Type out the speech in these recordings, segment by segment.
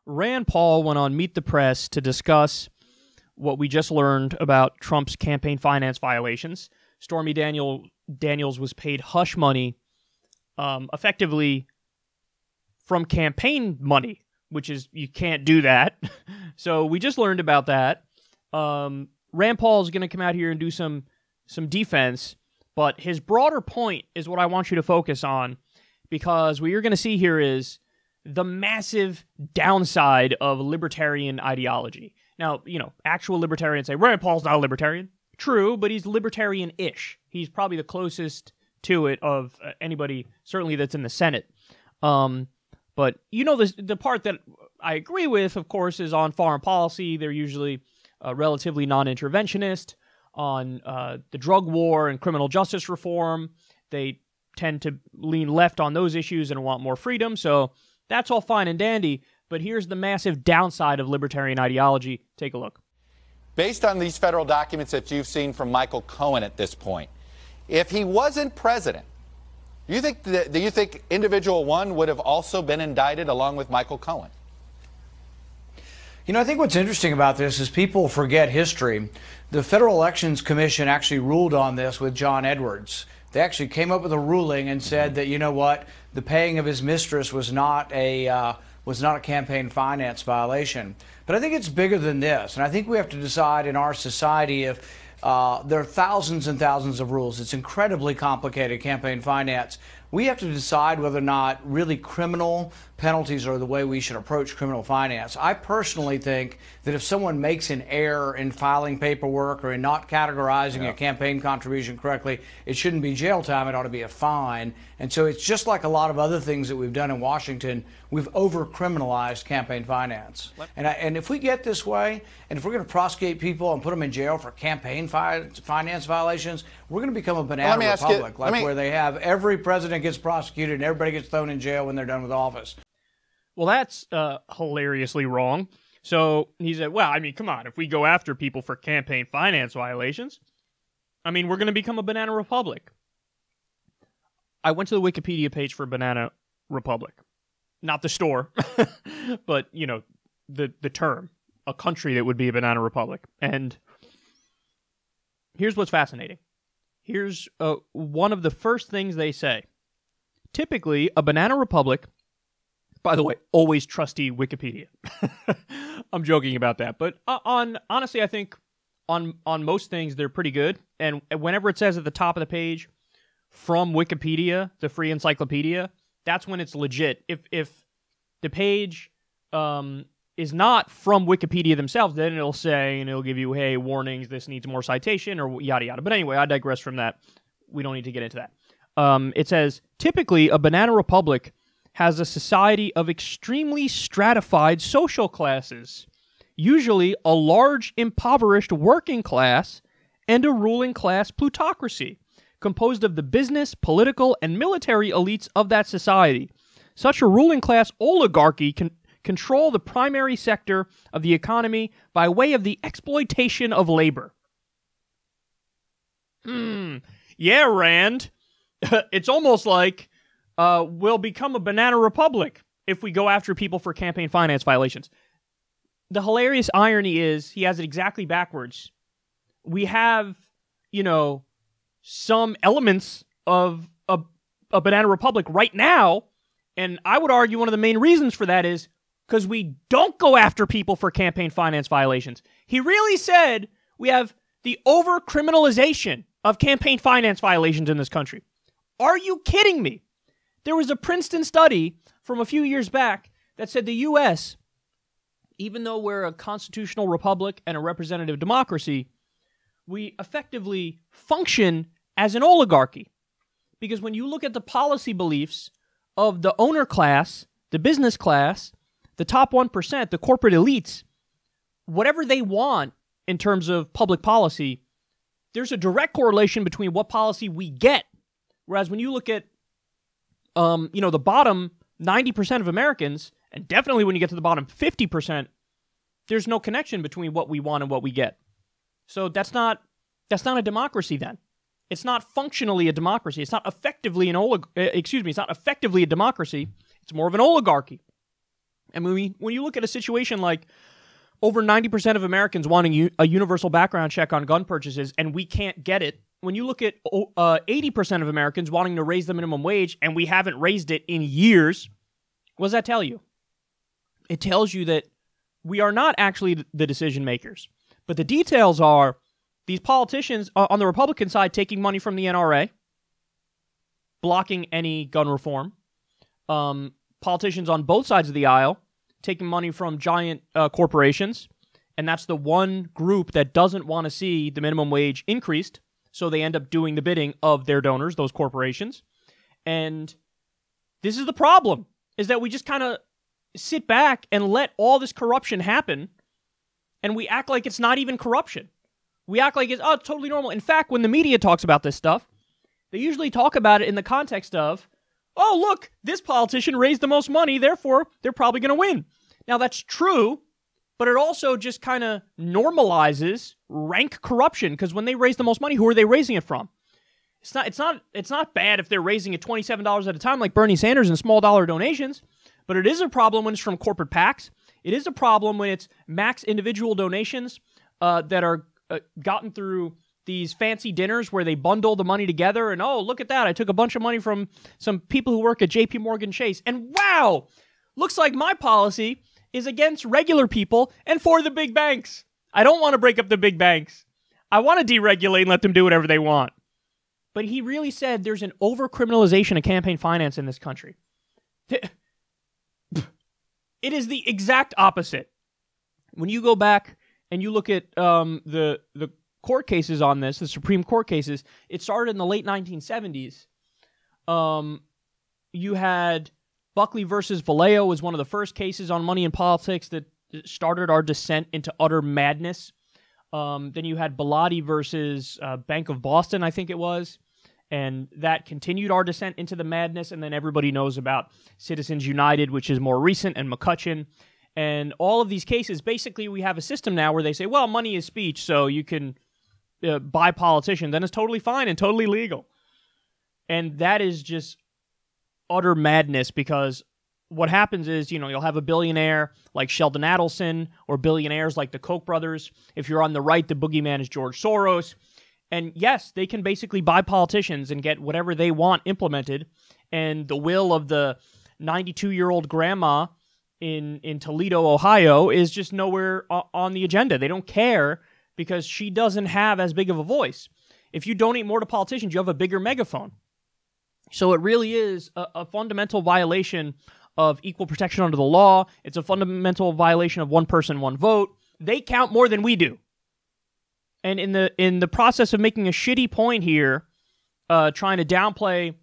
Rand Paul went on Meet the Press to discuss what we just learned about Trump's campaign finance violations. Stormy Daniels was paid hush money, effectively from campaign money, which is, you can't do that. So we just learned about that. Rand Paul is going to come out here and do some defense, but his broader point is what I want you to focus on, because what you're going to see here is the massive downside of libertarian ideology. Now, actual libertarians say, Rand Paul's not a libertarian. True, but he's libertarian-ish. He's probably the closest to it of anybody, certainly that's in the Senate. But the part that I agree with, of course, is on foreign policy. They're usually relatively non-interventionist. On the drug war and criminal justice reform, they tend to lean left on those issues and want more freedom. So that's all fine and dandy. But here's the massive downside of libertarian ideology. Take a look. Based on these federal documents that you've seen from Michael Cohen at this point, if he wasn't president, do you think individual one would have also been indicted along with Michael Cohen? I think what's interesting about this is people forget history. The Federal Elections Commission actually ruled on this with John Edwards. They actually came up with a ruling and said that, the paying of his mistress was not a campaign finance violation. But I think it's bigger than this, and I think we have to decide in our society if there are thousands and thousands of rules. It's incredibly complicated, campaign finance. We have to decide whether or not really criminal penalties are the way we should approach criminal finance. I personally think that if someone makes an error in filing paperwork or in not categorizing a campaign contribution correctly, it shouldn't be jail time. It ought to be a fine. And so it's just like a lot of other things that we've done in Washington. We've over-criminalized campaign finance. And if we get this way, and if we're going to prosecute people and put them in jail for campaign finance violations, we're going to become a banana republic, where they have every president gets prosecuted and everybody gets thrown in jail when they're done with office. Well, that's hilariously wrong. So he said, come on, if we go after people for campaign finance violations, we're going to become a banana republic. I went to the Wikipedia page for Banana Republic. Not the store, but, the term, a country that would be a banana republic. And here's what's fascinating. Here's one of the first things they say. Typically, a banana republic, by the way, always trusty Wikipedia. I'm joking about that. But honestly, I think on most things, they're pretty good. And whenever it says at the top of the page, from Wikipedia, the free encyclopedia, that's when it's legit. If the page is not from Wikipedia themselves, then it'll say, and it'll give you, hey, warnings, this needs more citation, or yada yada. But anyway, I digress from that. We don't need to get into that. It says, typically, a banana republic has a society of extremely stratified social classes, usually a large impoverished working class and a ruling class plutocracy, composed of the business, political, and military elites of that society. Such a ruling class oligarchy can control the primary sector of the economy by way of the exploitation of labor. Yeah, Rand. It's almost like we'll become a banana republic if we go after people for campaign finance violations. The hilarious irony is he has it exactly backwards. We have, some elements of a banana republic right now, and I would argue one of the main reasons for that is because we don't go after people for campaign finance violations. He really said we have the overcriminalization of campaign finance violations in this country. Are you kidding me? There was a Princeton study from a few years back that said the U.S., even though we're a constitutional republic and a representative democracy, we effectively function as an oligarchy. Because when you look at the policy beliefs of the owner class, the business class, the top 1%, the corporate elites, whatever they want in terms of public policy, there's a direct correlation between what policy we get. Whereas when you look at, the bottom 90% of Americans, and definitely when you get to the bottom 50%, there's no connection between what we want and what we get. So that's not a democracy then. It's not functionally a democracy. It's not effectively it's not effectively a democracy. It's more of an oligarchy. And when you look at a situation like over 90% of Americans wanting a universal background check on gun purchases, and we can't get it. When you look at 80% of Americans wanting to raise the minimum wage, and we haven't raised it in years, what does that tell you? It tells you that we are not actually the decision makers. But the details are these politicians on the Republican side taking money from the NRA, blocking any gun reform. Politicians on both sides of the aisle taking money from giant corporations, and that's the one group that doesn't want to see the minimum wage increased, so they end up doing the bidding of their donors, those corporations. And this is the problem, is that we just kind of sit back and let all this corruption happen, and we act like it's not even corruption. We act like it's totally normal. In fact, when the media talks about this stuff, they usually talk about it in the context of, oh, look, this politician raised the most money, therefore they're probably going to win. Now, that's true, but it also just kind of normalizes rank corruption, because when they raise the most money, who are they raising it from? It's not bad if they're raising it $27 at a time like Bernie Sanders and small dollar donations, but it is a problem when it's from corporate PACs. It is a problem when it's max individual donations that are gotten through these fancy dinners where they bundle the money together and, oh, look at that, I took a bunch of money from some people who work at JP Morgan Chase, and wow, looks like my policy is against regular people and for the big banks. I don't want to break up the big banks. I want to deregulate and let them do whatever they want. But he really said there's an overcriminalization of campaign finance in this country. It is the exact opposite. When you go back and you look at the court cases on this, the Supreme Court cases, it started in the late 1970s. You had Buckley versus Vallejo was one of the first cases on money in politics that started our descent into utter madness. Then you had Bellotti versus Bank of Boston, I think it was, and that continued our descent into the madness. And then everybody knows about Citizens United, which is more recent, and McCutcheon. And all of these cases, basically we have a system now where they say, well, money is speech, so you can buy politicians, then it's totally fine and totally legal. And that is just utter madness, because what happens is, you'll have a billionaire like Sheldon Adelson, or billionaires like the Koch brothers. If you're on the right, the boogeyman is George Soros. And yes, they can basically buy politicians and get whatever they want implemented. And the will of the 92-year-old grandma in Toledo, Ohio, is just nowhere on the agenda. They don't care, because she doesn't have as big of a voice. If you donate more to politicians, you have a bigger megaphone. So it really is a fundamental violation of equal protection under the law. It's a fundamental violation of one person, one vote. They count more than we do. And in the process of making a shitty point here, trying to downplay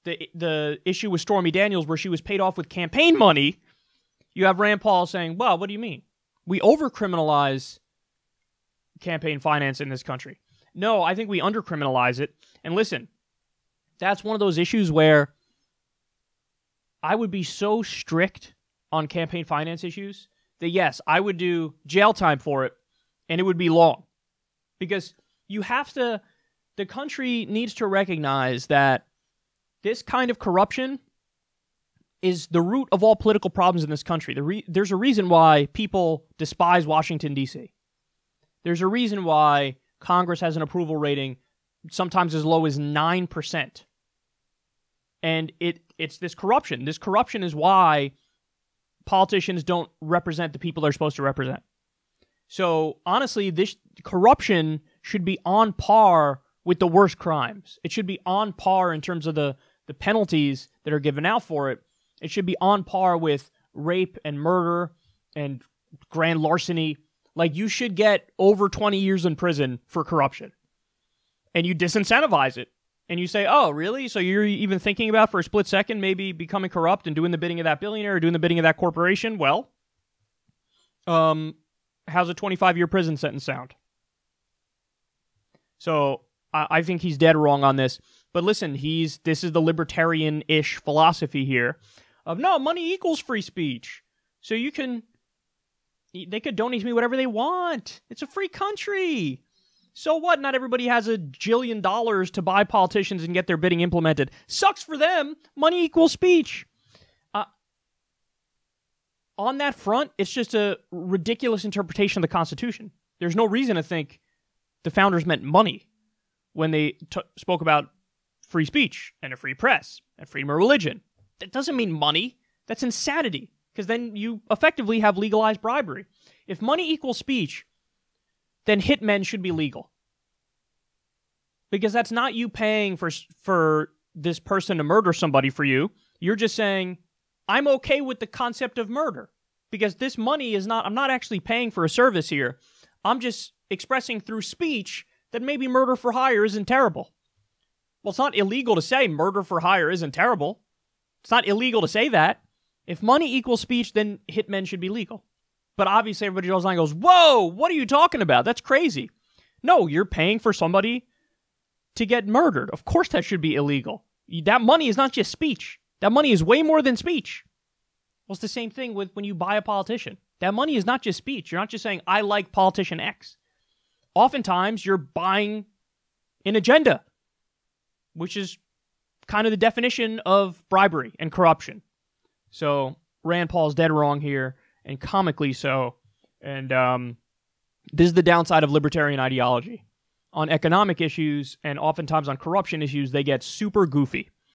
the issue with Stormy Daniels, where she was paid off with campaign money, you have Rand Paul saying, well, what do you mean? We overcriminalize campaign finance in this country. No, I think we undercriminalize it. And listen, that's one of those issues where I would be so strict on campaign finance issues that, yes, I would do jail time for it, and it would be long. Because the country needs to recognize that this kind of corruption is the root of all political problems in this country. There's a reason why people despise Washington, D.C. There's a reason why Congress has an approval rating sometimes as low as 9%. And it's this corruption. This corruption is why politicians don't represent the people they're supposed to represent. So, honestly, this corruption should be on par with the worst crimes. It should be on par in terms of the penalties that are given out for it. It should be on par with rape and murder and grand larceny. Like, you should get over 20 years in prison for corruption. And you disincentivize it. And you say, oh, really? So you're even thinking about, for a split second, maybe becoming corrupt and doing the bidding of that billionaire or doing the bidding of that corporation? Well, how's a 25-year prison sentence sound? So I think he's dead wrong on this. But listen, this is the libertarian-ish philosophy here of, no, money equals free speech. So they could donate to me whatever they want. It's a free country. So what? Not everybody has $1 jillion to buy politicians and get their bidding implemented. Sucks for them. Money equals speech. on that front, it's just a ridiculous interpretation of the Constitution. There's no reason to think the founders meant money when they spoke about free speech and a free press and freedom of religion. That doesn't mean money. That's insanity, because then you effectively have legalized bribery. If money equals speech, then hitmen should be legal. Because that's not you paying for this person to murder somebody for you. You're just saying, I'm okay with the concept of murder. Because this money is not, I'm not actually paying for a service here. I'm just expressing through speech that maybe murder for hire isn't terrible. Well, it's not illegal to say murder for hire isn't terrible. It's not illegal to say that. If money equals speech, then hitmen should be legal. But obviously everybody goes on and goes, whoa, what are you talking about? That's crazy. No, you're paying for somebody to get murdered. Of course that should be illegal. That money is not just speech. That money is way more than speech. Well, it's the same thing with when you buy a politician. That money is not just speech. You're not just saying, I like politician X. Oftentimes, you're buying an agenda, which is kind of the definition of bribery and corruption. So, Rand Paul's dead wrong here, and comically so. And this is the downside of libertarian ideology. On economic issues and oftentimes on corruption issues, they get super goofy.